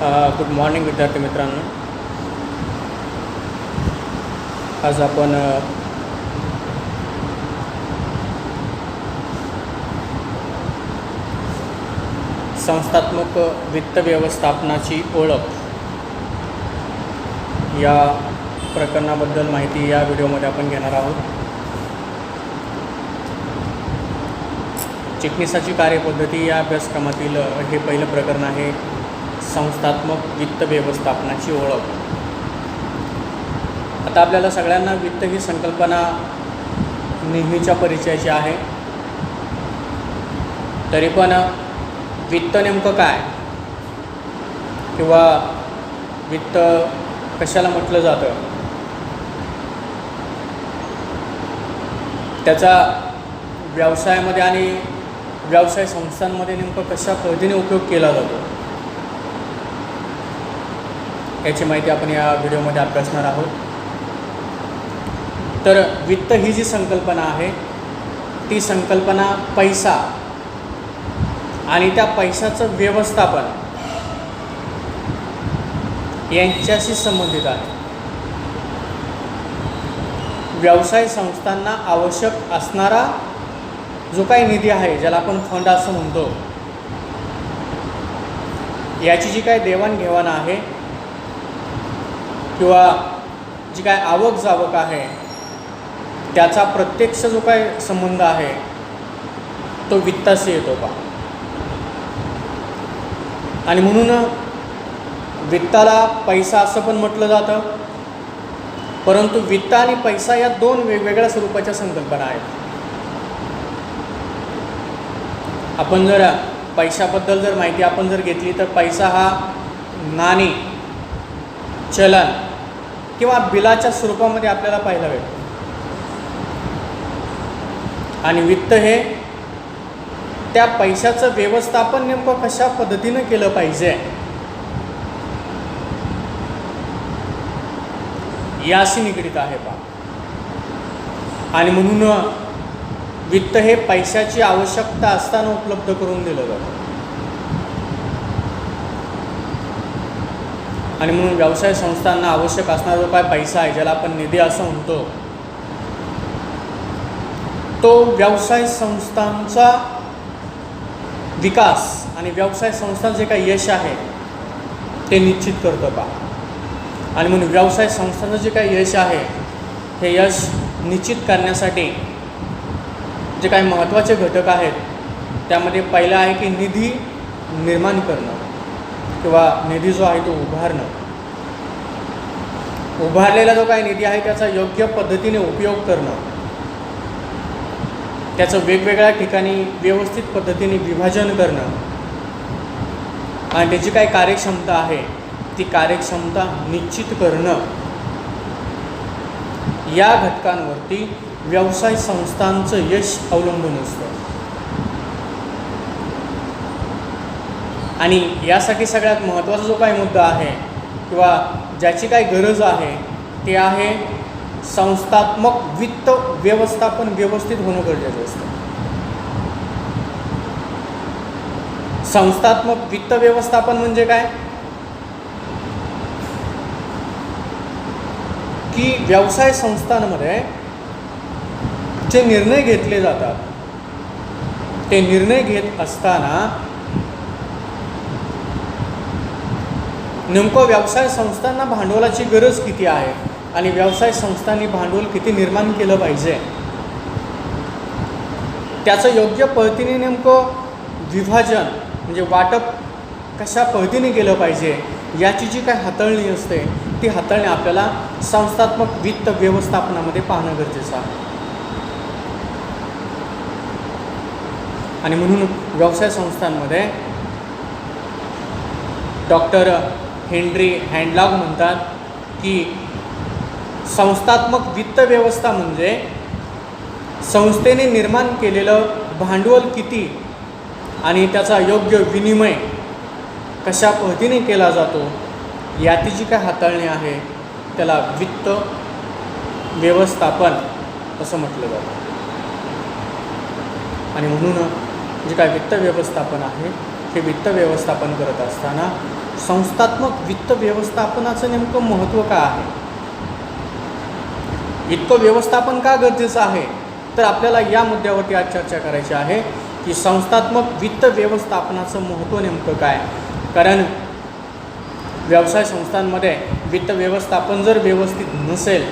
Good morning विद्यार्थी मित्रांनो. आज आपण संस्थात्मक वित्त व्यवस्थापनाची ओळख या प्रकरणाबद्दल माहिती या व्हिडिओमध्ये आपण घेणार आहोत. चिटणीसाची कार्यपद्धती या अभ्यासक्रमातील हे पहिलं प्रकरण आहे. संस्थात्मक वित्त व्यवस्थापनाची ओळख. आता आपल्याला सगळ्यांना वित्त ही संकल्पना नेहमीच्या परिचयाची आहे. तरी पण वित्त नेमकं काय किंवा वित्त कशाला म्हटलं जातं, त्याचा व्यवसायामध्ये आणि व्यवसाय संस्थांमध्ये नेमकं कशा पद्धतीने उपयोग केला जातो याची माहिती आपण या व्हिडिओमध्ये अभ्यासणार आहोत. तर वित्त ही जी संकल्पना आहे ती संकल्पना पैसा आणि त्या पैशाचं व्यवस्थापन यांच्याशी संबंधित आहे. व्यवसाय संस्थांना आवश्यक असणारा जो काही निधी आहे, ज्याला आपण फंड असं म्हणतो, याची जी काही देवाणघेवाण आहे किंवा जी काय आवक जावक आहे त्याचा प्रत्यक्ष जो काही संबंध आहे तो वित्ताशी येतो का. आणि म्हणून वित्ताला पैसा असं पण म्हटलं जातं. परंतु वित्त आणि पैसा या दोन वेगवेगळ्या स्वरूपाच्या संकल्पना आहेत. आपण जर पैशाबद्दल जर माहिती आपण जर घेतली तर पैसा हा नाणी, चलन किंवा बिलाच्या स्वरूपामध्ये आपल्याला पाहायला भेटतो. आणि वित्त हे त्या पैशाचं व्यवस्थापन नेमकं कशा पद्धतीनं केलं पाहिजे याशी निगडीत आहे पहा. आणि म्हणून वित्त हे पैशाची आवश्यकता असताना उपलब्ध करून दिलं जातं. आणि म्हणून व्यवसाय संस्थांना आवश्यक असणारा जो काय पैसा आहे, ज्याला आपण निधी असं म्हणतो, तो व्यवसाय संस्थांचा विकास आणि व्यवसाय संस्थांचं जे काही यश आहे ते निश्चित करतं पहा. आणि म्हणून व्यवसाय संस्थांचं जे काही यश आहे हे यश निश्चित करण्यासाठी जे काही महत्त्वाचे घटक आहेत त्यामध्ये पहिलं आहे की निधी निर्माण करणं किंवा निधी जो आहे तो उभारणं. उभारलेला जो काही निधी आहे त्याचा योग्य पद्धतीने उपयोग करणं, त्याचं वेगवेगळ्या ठिकाणी व्यवस्थित पद्धतीने विभाजन करणं आणि त्याची काही कार्यक्षमता आहे ती कार्यक्षमता निश्चित करणं, या घटकांवरती व्यवसाय संस्थांचं यश अवलंबून असतं. आणि यासाठी सगळ्यात महत्त्वाचा जो काही मुद्दा आहे किंवा ज्याची काही गरज आहे ते आहे संस्थात्मक वित्त व्यवस्थापन व्यवस्थित होणं गरजेचं असतं. संस्थात्मक वित्त व्यवस्थापन म्हणजे काय की व्यवसाय संस्थांमध्ये जे निर्णय घेतले जातात ते निर्णय घेत असताना नेमकं व्यवसाय संस्थांना भांडवलाची गरज किती आहे आणि व्यवसाय संस्थांनी भांडवल किती निर्माण केलं पाहिजे, त्याचं योग्य पद्धतीने नेमकं विभाजन म्हणजे वाटप कशा पद्धतीने केलं पाहिजे याची जी काही हाताळणी असते ती हाताळणी आपल्याला संस्थात्मक वित्त व्यवस्थापनामध्ये पाहणं गरजेचं आहे. आणि म्हणून व्यवसाय संस्थांमध्ये डॉक्टर हेनरी हँडलॉग म्हणतात की संस्थात्मक वित्त व्यवस्था म्हणजे संस्थेने निर्माण केलेलं भांडवल किती आणि त्याचा योग्य विनिमय कशा पद्धतीने केला जातो याची जी काय हाताळणी आहे त्याला वित्त व्यवस्थापन असं म्हटलं जातं. आणि म्हणून जे काय वित्त व्यवस्थापन आहे हे वित्त व्यवस्थापन करत असताना संस्थात्मक वित्त व्यवस्थापनाचं नेमकं महत्त्व काय आहे, इतकं व्यवस्थापन का गरजेचं आहे, तर आपल्याला या मुद्द्यावरती आज चर्चा करायची आहे की संस्थात्मक वित्त व्यवस्थापनाचं महत्त्व नेमकं काय. कारण व्यवसाय संस्थांमध्ये वित्त व्यवस्थापन जर व्यवस्थित नसेल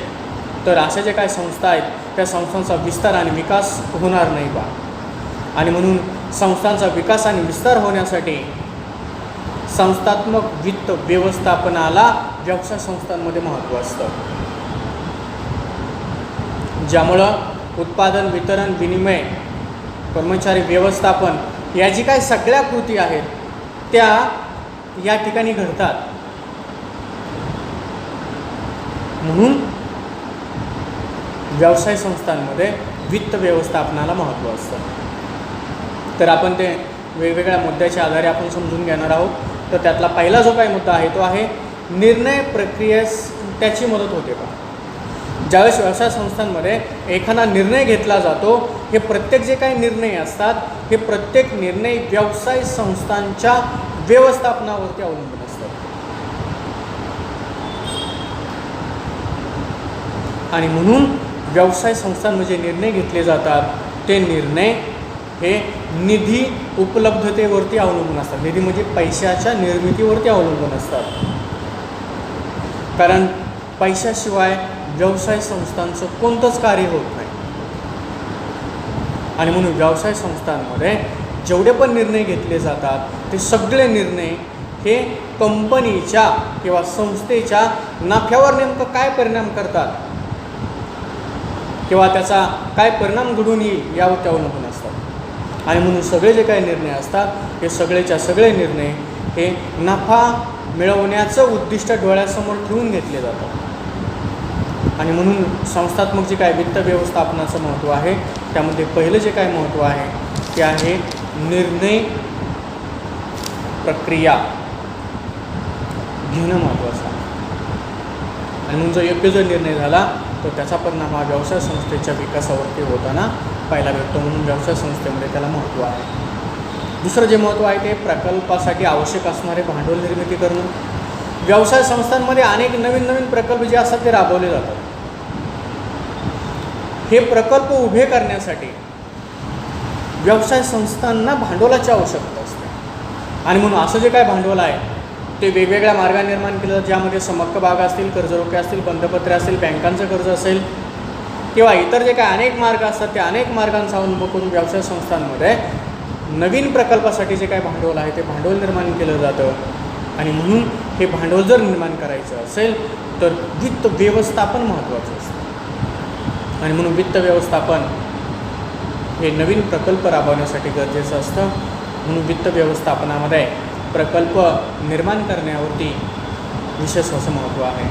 तर अशा जे काही संस्था आहेत त्या संस्थांचा विस्तार आणि विकास होणार नाही बा. आणि म्हणून संस्थांचा विकास आणि विस्तार होण्यासाठी संस्थात्मक वित्त व्यवस्थापनाला व्यवसाय संस्थांमध्ये महत्त्व असतं, ज्यामुळं उत्पादन, वितरण, विनिमय, कर्मचारी व्यवस्थापन या जी काही सगळ्या कृती आहेत त्या या ठिकाणी घडतात. म्हणून व्यवसाय संस्थांमध्ये वित्त व्यवस्थापनाला महत्त्व असतं. तर आपण ते वेगवेगळ्या मुद्द्याच्या आधारे आपण समजून घेणार आहोत. तर त्यातला पहिला जो काही मुद्दा आहे तो आहे निर्णय प्रक्रियेस त्याची मदत होते का. ज्यावेळेस व्यवसाय संस्थांमध्ये एखादा निर्णय घेतला जातो, हे प्रत्येक जे काही निर्णय असतात हे प्रत्येक निर्णय व्यवसाय संस्थांच्या व्यवस्थापनावरती अवलंबून असतात. आणि म्हणून व्यवसाय संस्थांमध्ये निर्णय घेतले जातात ते निर्णय हे निधी उपलब्धतेवरती अवलंबून असतात. निधी म्हणजे पैशाच्या निर्मितीवरती अवलंबून असतात. कारण पैशाशिवाय व्यवसाय संस्थांचं कोणतंच कार्य होत नाही. आणि म्हणून व्यवसाय संस्थांमध्ये जेवढे पण निर्णय घेतले जातात ते सगळे निर्णय हे कंपनीच्या किंवा संस्थेच्या नफ्यावर नेमकं काय परिणाम करतात किंवा त्याचा काय परिणाम घडून येईल यावर अवलंबून असतात. आणि म्हणून सगळे जे काही निर्णय असतात हे सगळेच्या सगळे निर्णय हे नफा मिळवण्याचं उद्दिष्ट डोळ्यासमोर ठेवून घेतले जातात. आणि म्हणून संस्थात्मक जे काय वित्त व्यवस्थापनाचं महत्त्व आहे त्यामध्ये पहिलं जे काय महत्त्व आहे ते आहे निर्णय प्रक्रिया घेणं महत्त्वाचं आहे. आणि म्हणून जर योग्य जर निर्णय झाला तर त्याचा परिणाम हा व्यवसाय संस्थेच्या विकासावरती होताना पाहायला भेटतो. म्हणून व्यवसाय संस्थेमध्ये त्याला महत्त्व आहे. दुसरं जे महत्त्व आहे ते प्रकल्पासाठी आवश्यक असणारे भांडवल निर्मिती करणं. व्यवसाय संस्थांमध्ये अनेक नवीन नवीन प्रकल्प जे असतात ते राबवले जातात. हे प्रकल्प उभे करण्यासाठी व्यवसाय संस्थांना भांडवलाची आवश्यकता असते. आणि म्हणून असं जे काय भांडवल आहे ते वेगवेगळ्या मार्गाने निर्माण केलं जातं, ज्यामध्ये समक्क भाग असतील, कर्जरोखे असतील, बंधपत्रे असतील, बँकांचं कर्ज असेल किंवा इतर जे काय अनेक मार्ग असतात त्या अनेक मार्गांचा अवलंब करून व्यवसाय संस्थांमध्ये नवीन प्रकल्पासाठी जे काय भांडवल आहे ते भांडवल निर्माण केलं जातं. आणि म्हणून हे भांडवल जर निर्माण करायचं असेल तर वित्त व्यवस्थापन महत्त्वाचं असतं. आणि म्हणून वित्त व्यवस्थापन हे नवीन प्रकल्प राबवण्यासाठी गरजेचं असतं. म्हणून वित्त व्यवस्थापनामध्ये प्रकल्प निर्माण करण्यावरती विशेष असं महत्त्व आहे.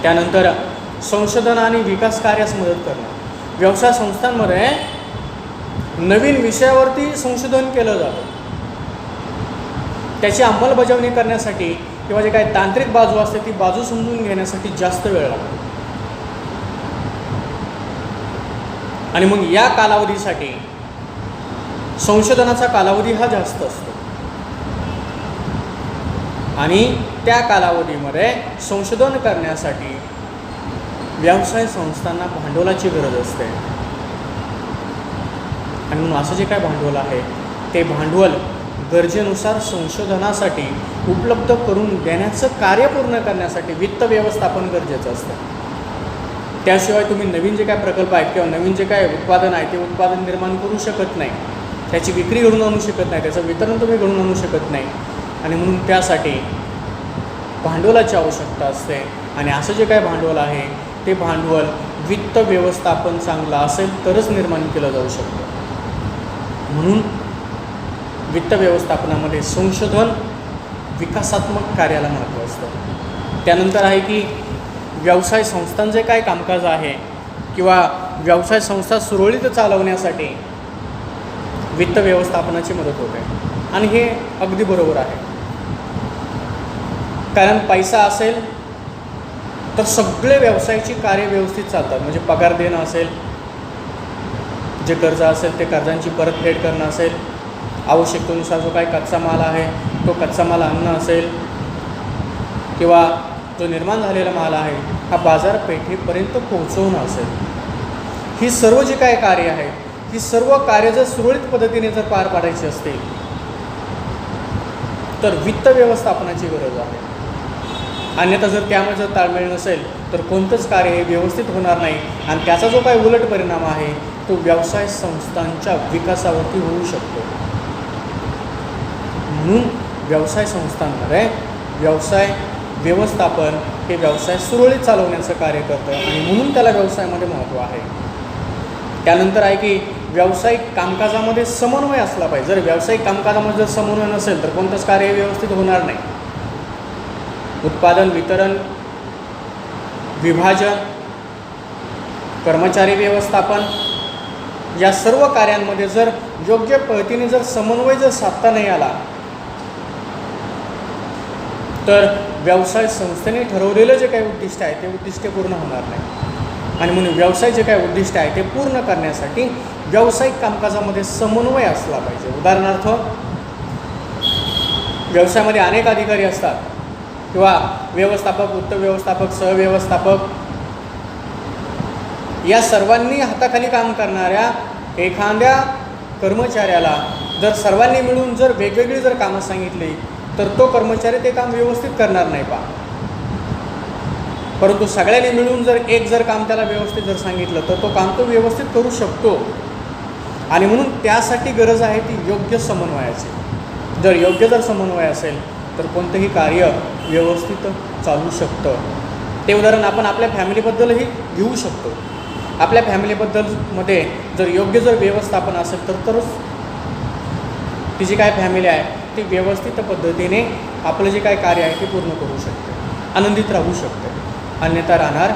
त्यानंतर संशोधन आणि विकास कार्यास मदत करणं. व्यवसाय संस्थांमध्ये नवीन विषयावरती संशोधन केलं जातं. त्याची अंमलबजावणी करण्यासाठी किंवा जे काही तांत्रिक बाजू असते ती बाजू समजून घेण्यासाठी जास्त वेळ लागतो. आणि मग या कालावधीसाठी संशोधनाचा कालावधी हा जास्त असतो. आणि त्या कालावधीमध्ये संशोधन करण्यासाठी व्यवसाय संस्थांना भांडवलाची गरज असते. आणि म्हणून असं जे काय भांडवल आहे ते भांडवल गरजेनुसार संशोधनासाठी उपलब्ध करून देण्याचं कार्य पूर्ण करण्यासाठी वित्त व्यवस्थापन गरजेचं असतं. त्याशिवाय तुम्ही नवीन जे काय प्रकल्प आहेत किंवा नवीन जे काय उत्पादन आहे ते उत्पादन निर्माण करू शकत नाही, त्याची विक्री घडून आणू शकत नाही, त्याचं वितरण तुम्ही घडून आणू शकत नाही. आणि म्हणून त्यासाठी भांडवलाची आवश्यकता असते. आणि असं जे काय भांडवल आहे ते भांडवल वित्त व्यवस्थापन चांगलं असेल तरच निर्माण केलं जाऊ शकतं. म्हणून वित्त व्यवस्थापनामध्ये संशोधन विकासात्मक कार्याला महत्त्व असतं. त्यानंतर आहे की व्यवसाय संस्थांचे काय कामकाज आहे किंवा व्यवसाय संस्था सुरळीत चालवण्यासाठी वित्त व्यवस्थापनाची मदत होते. आणि हे अगदी बरोबर आहे. कारण पैसा असेल तर सगळे व्यवसायाची कार्य व्यवस्थित चालतात. म्हणजे पगार देणं असेल, जे कर्ज असेल ते कर्जांची परतफेड करणं असेल, आवश्यकतेनुसार जो काही कच्चा माल आहे तो कच्चा माल अन्न असेल किंवा जो निर्माण झालेला माल आहे हा बाजारपेठेपर्यंत पोहोचवणं असेल, ही सर्व जी काही कार्य आहेत ही सर्व कार्य जर सुरळीत पद्धतीने जर पार पाडायची असतील तर वित्त व्यवस्थापनाची गरज आहे. अन्यथा जर त्यामध्ये जर ताळमेळ नसेल तर कोणतंच कार्य हे व्यवस्थित होणार नाही आणि त्याचा जो काही उलट परिणाम आहे तो व्यवसाय संस्थांच्या विकासावरती होऊ शकतो. म्हणून व्यवसाय संस्थांमध्ये व्यवसाय व्यवस्थापन हे व्यवसाय सुरळीत चालवण्याचं कार्य करतं आणि म्हणून त्याला व्यवसायामध्ये महत्त्व आहे. त्यानंतर आहे की व्यावसायिक कामकाजामध्ये समन्वय असला पाहिजे. जर व्यावसायिक कामकाजामध्ये जर समन्वय नसेल तर कोणतंच कार्य व्यवस्थित होणार नाही. उत्पादन, वितरण, विभाजन, कर्मचारी व्यवस्थापन या सर्व कार्यांमध्ये जर योग्य पद्धतीने जर समन्वय जर साधता नाही आला तर व्यवसाय संस्थेने ठरवलेलं जे काही उद्दिष्ट आहे ते उद्दिष्ट पूर्ण होणार नाही. आणि म्हणून व्यवसाय जे काही उद्दिष्ट आहे ते पूर्ण करण्यासाठी व्यावसायिक कामकाजामध्ये समन्वय असला पाहिजे. उदाहरणार्थ व्यवसायामध्ये अनेक अधिकारी असतात किंवा व्यवस्थापक, वित्त व्यवस्थापक, सहव्यवस्थापक या सर्वांनी हाताखाली काम करणाऱ्या एखाद्या कर्मचाऱ्याला जर सर्वांनी मिळून जर वेगवेगळी जर कामं सांगितली तर तो कर्मचारी ते काम व्यवस्थित करणार नाही पहा. परंतु सगळ्यांनी मिळून जर एक जर काम त्याला व्यवस्थित जर सांगितलं तर तो काम तो व्यवस्थित करू शकतो. आणि म्हणून त्यासाठी गरज आहे ती योग्य समन्वयाची. जर योग्य जर समन्वय असेल तर कोणतंही कार्य व्यवस्थित चालू शकतं. ते उदाहरण आपण आपल्या फॅमिलीबद्दलही घेऊ शकतो. आपल्या फॅमिलीबद्दलमध्ये जर योग्य जर व्यवस्थापन असेल तरच ती जी काय फॅमिली आहे ती व्यवस्थित पद्धतीने आपलं जे काय कार्य आहे ते पूर्ण करू शकते, आनंदित राहू शकते. अन्यथा राहणार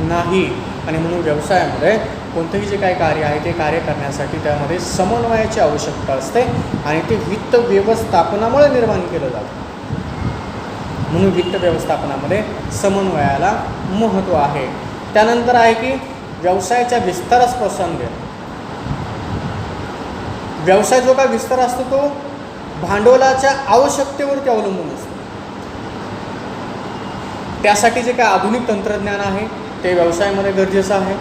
नाही. आणि म्हणून व्यवसायामध्ये कोणतंही जे काही कार्य आहे ते कार्य करण्यासाठी त्यामध्ये समन्वयाची आवश्यकता असते आणि ते वित्त व्यवस्थापनामुळे निर्माण केलं जातं. म्हणून वित्त व्यवस्थापनामध्ये समन्वयाला महत्त्व आहे. त्यानंतर आहे की व्यवसायाच्या विस्तारास प्रोत्साहन देणं. व्यवसाय जो काय विस्तार असतो तो भांडवलाच्या आवश्यकतेवरती अवलंबून असतो. त्यासाठी जे काय आधुनिक तंत्रज्ञान आहे ते व्यवसायामध्ये गरजेचं आहे.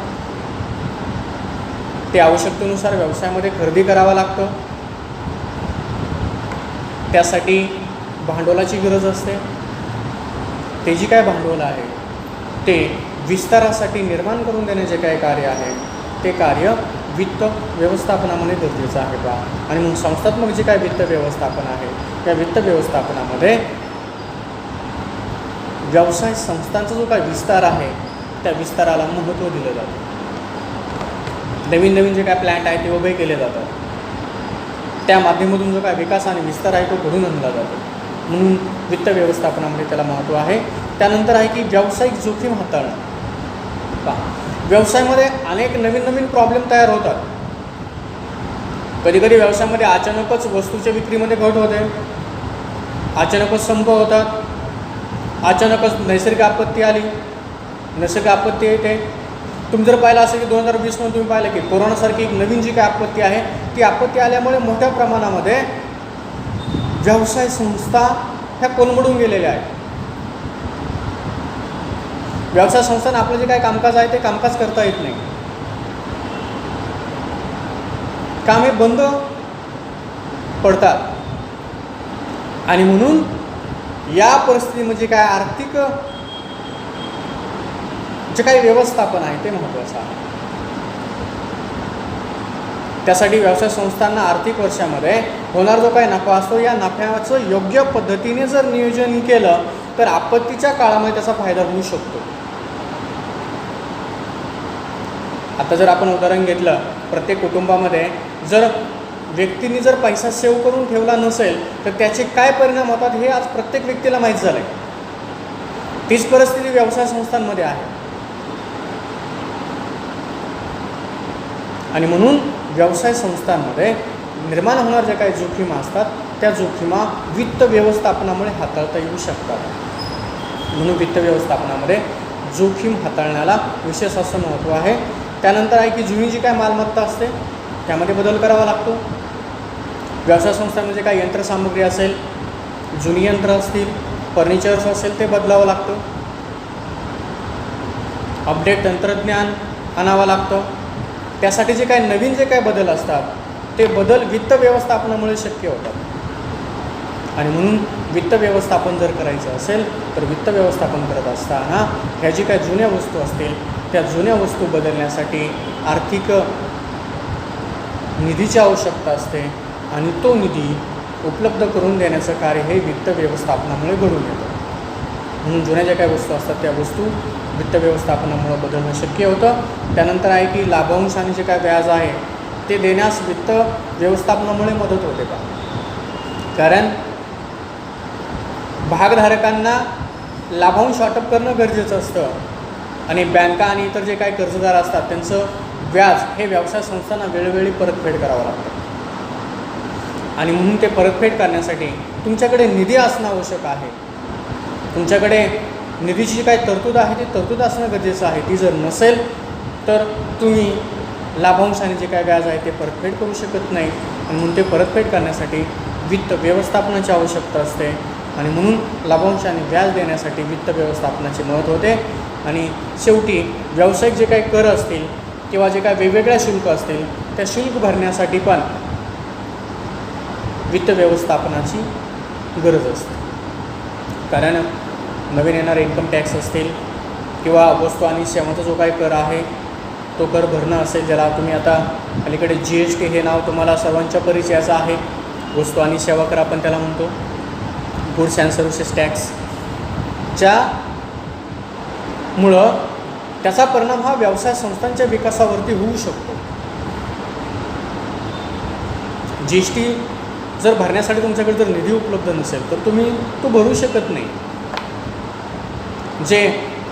ते आवश्यकतेनुसार व्यवसायामध्ये खरेदी करावं लागतं. त्यासाठी भांडवलाची गरज असते. ते जी काय भांडवल आहे ते विस्तारासाठी निर्माण करून देणे जे काही कार्य आहे ते कार्य वित्त व्यवस्थापनामध्ये गरजेचं आहे बा. आणि मग संस्थात्मक जे काय वित्त व्यवस्थापन आहे त्या वित्त व्यवस्थापनामध्ये व्यवसाय संस्थांचा जो काय विस्तार आहे त्या विस्ताराला महत्त्व दिलं जातं. नवीन नवीन जे काय प्लॅन्ट आहे ते उभे केले जातात. त्या माध्यमातून जो काय विकास आणि विस्तार आहे तो घडून आणला जातो. म्हणून वित्त व्यवस्थापनामध्ये त्याला महत्त्व आहे. त्यानंतर आहे की व्यावसायिक जोखीम हाताळणं. व्यवसायामध्ये अनेक नवीन नवीन प्रॉब्लेम तयार होतात. कधीकधी व्यवसायामध्ये अचानकच वस्तूच्या विक्रीमध्ये घट होते, अचानकच संप होतात, अचानकच नैसर्गिक आपत्ती आली, नैसर्गिक आपत्ती येते. तुम्ही जर पाहिलं असेल की 2020मध्ये तुम्ही पाहिलं की कोरोनासारखी एक नवीन जी काय आपत्ती आहे ती आपत्ती आल्यामुळे मोठ्या प्रमाणामध्ये व्यवसाय संस्था ह्या कोलमडून गेलेल्या आहेत. व्यवसाय संस्थांना आपलं जे काही कामकाज आहे ते कामकाज करता येत नाही. कामे बंद पडतात. आणि म्हणून या परिस्थितीमध्ये काय आर्थिक जे काही व्यवस्थापन आहे ते महत्त्वाचं आहे. त्यासाठी व्यवसाय संस्थांना आर्थिक वर्षामध्ये होणार जो काही नफा असतो या नफ्याचं योग्य पद्धतीने जर नियोजन केलं तर आपत्तीच्या काळामध्ये त्याचा फायदा होऊ शकतो. आता जर आपण उदाहरण घेतलं, प्रत्येक कुटुंबामध्ये जर व्यक्तींनी जर पैसा सेव्ह करून ठेवला नसेल तर त्याचे काय परिणाम होतात हे आज प्रत्येक व्यक्तीला माहीत झालं आहे. तीच परिस्थिती व्यवसाय संस्थांमध्ये आहे. आणि म्हणून व्यवसाय संस्थांमध्ये निर्माण होणार ज्या काही जोखीमा असतात त्या जोखीमा वित्त व्यवस्थापनामुळे हाताळता येऊ शकतात. म्हणून वित्त व्यवस्थापनामध्ये जोखीम हाताळण्याला विशेष असं महत्त्व आहे. त्यानंतर आहे की जुनी जी काय मालमत्ता असते त्यामध्ये बदल करावा लागतो. व्यवसाय संस्थांमध्ये काही यंत्रसामुग्री असेल, जुनी यंत्र असतील, फर्निचर्स असेल ते बदलावं लागतं, अपडेट तंत्रज्ञान आणावं लागतं. त्यासाठी जे काही नवीन जे काही बदल असतात ते बदल वित्त व्यवस्थापनामुळे शक्य होतात. आणि म्हणून वित्त व्यवस्थापन जर करायचं असेल तर वित्त व्यवस्थापन करत असताना ह्या जी काही जुन्या वस्तू असतील त्या जुन्या वस्तू बदलण्यासाठी आर्थिक निधीची आवश्यकता असते आणि तो निधी उपलब्ध करून देण्याचं कार्य हे वित्त व्यवस्थापनामुळे घडून येतं. म्हणून जुन्या ज्या काही वस्तू असतात त्या वस्तू वित्त व्यवस्थापनामुळे बदलणं शक्य होतं. त्यानंतर आहे की लाभांश आणि जे काय व्याज आहे ते देण्यास वित्त व्यवस्थापनामुळे मदत होते का? कारण भागधारकांना लाभांश वाटप करणं गरजेचं असतं आणि बँका आणि इतर जे काही कर्जदार असतात त्यांचं व्याज हे व्यवसाय संस्थांना वेळोवेळी परतफेड करावं लागतं. आणि म्हणून ते परतफेड करण्यासाठी तुमच्याकडे निधी असणं आवश्यक आहे. तुमच्याकडे निधीची जी काही तरतूद आहे ती तरतूद असणं गरजेचं आहे. ती जर नसेल तर तुम्ही लाभांश आणि जे काय व्याज आहे ते परतफेड करू शकत नाही. आणि म्हणून ते परतफेड करण्यासाठी वित्त व्यवस्थापनाची आवश्यकता असते. आणि म्हणून लाभांश आणि व्याज देण्यासाठी वित्त व्यवस्थापनाची मदत होते. आणि शेवटी व्यावसायिक जे काही कर असतील किंवा जे काही वेगवेगळ्या शुल्क असतील त्या शुल्क भरण्यासाठी पण वित्त व्यवस्थापनाची गरज असते. कारण नवीन येणारे इन्कम टॅक्स असतील किंवा वस्तू आणि सेवांचा जो काही कर आहे तो कर भरणं असेल, ज्याला तुम्ही आता अलीकडे GST हे नाव तुम्हाला सर्वांच्या परिचयाचं आहे. वस्तू आणि सेवा कर आपण त्याला म्हणतो, गुड्स अँड सर्व्हिसेस टॅक्स. ज्यामुळं त्याचा परिणाम हा व्यवसाय संस्थांच्या विकासावरती होऊ शकतो. GST जर भरण्यासाठी तुमच्याकडे जर निधी उपलब्ध नसेल तर तुम्ही तो भरू शकत नाही. जे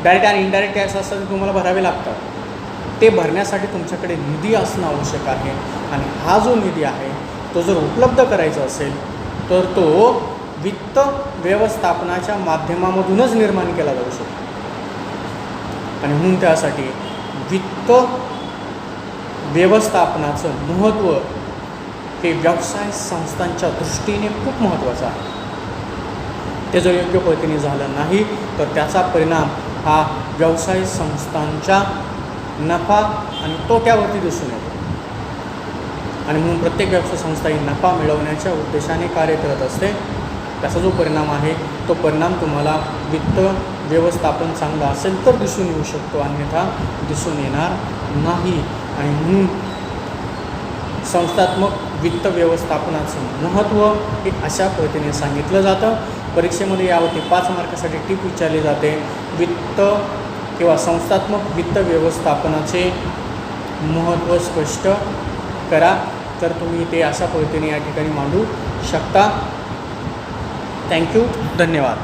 डायरेक्ट आणि इनडायरेक्ट टॅक्स असतात ते तुम्हाला भरावे लागतात. ते भरण्यासाठी तुमच्याकडे निधी असणं आवश्यक आहे. आणि हा जो निधी आहे तो जर उपलब्ध करायचा असेल तर तो वित्त व्यवस्थापनाच्या माध्यमामधूनच निर्माण केला जाऊ शकतो. आणि म्हणून त्यासाठी वित्त व्यवस्थापनाचं महत्त्व हे व्यवसाय संस्थांच्या दृष्टीने खूप महत्त्वाचं आहे. ते जर योग्य पद्धतीने झालं नाही तर त्याचा परिणाम हा व्यवसाय संस्थांच्या नफा आणि तोट्यावरती दिसून येतो. आणि म्हणून प्रत्येक व्यवसाय संस्था ही नफा मिळवण्याच्या उद्देशाने कार्य करत असते. त्याचा जो परिणाम आहे तो परिणाम तुम्हाला वित्त व्यवस्थापन चांगलं असेल तर दिसून येऊ शकतो, अन्यथा दिसून येणार नाही. आणि म्हणून संस्थात्मक वित्त व्यवस्थापनाचं महत्त्व हे अशा पद्धतीने सांगितलं जातं. परीक्षेमध्ये यावरती 5 मार्कासाठी टीप विचारली जाते. वित्त किंवा संस्थात्मक वित्त व्यवस्थापनाचे महत्त्व स्पष्ट करा. तर तुम्ही ते अशा पद्धतीने या ठिकाणी मांडू शकता. थँक्यू. धन्यवाद.